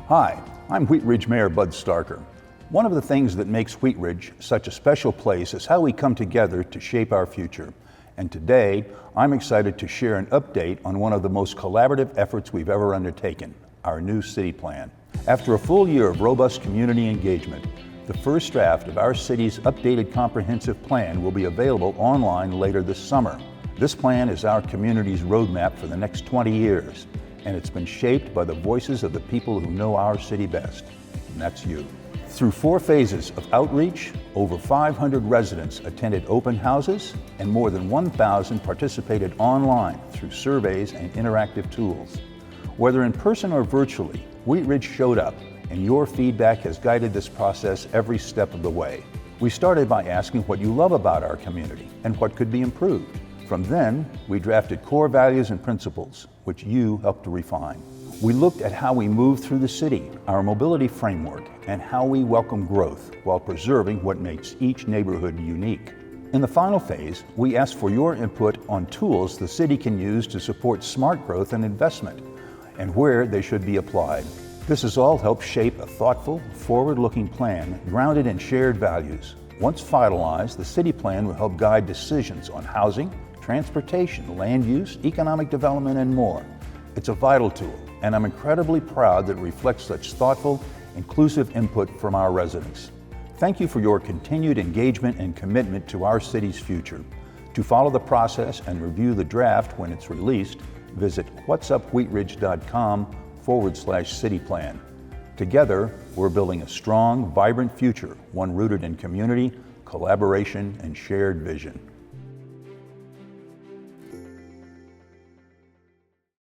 Hi, I'm Wheat Ridge Mayor Bud Starker. One of the things that makes Wheat Ridge such a special place is how we come together to shape our future. And today, I'm excited to share an update on one of the most collaborative efforts we've ever undertaken, our new city plan. After a full year of robust community engagement, the first draft of our city's updated comprehensive plan will be available online later this summer. This plan is our community's roadmap for the next 20 years, and it's been shaped by the voices of the people who know our city best, and that's you. Through 4 phases of outreach, over 500 residents attended open houses, and more than 1,000 participated online through surveys and interactive tools. Whether in person or virtually, Wheat Ridge showed up, and your feedback has guided this process every step of the way. We started by asking what you love about our community and what could be improved. From then, we drafted core values and principles, which you helped to refine. We looked at how we move through the city, our mobility framework, and how we welcome growth while preserving what makes each neighborhood unique. In the final phase, we asked for your input on tools the city can use to support smart growth and investment, and where they should be applied. This has all helped shape a thoughtful, forward-looking plan grounded in shared values. Once finalized, the city plan will help guide decisions on housing, transportation, land use, economic development, and more. It's a vital tool, and I'm incredibly proud that it reflects such thoughtful, inclusive input from our residents. Thank you for your continued engagement and commitment to our city's future. To follow the process and review the draft when it's released, visit whatsupwheatridge.com/city plan. Together, we're building a strong, vibrant future, one rooted in community, collaboration, and shared vision.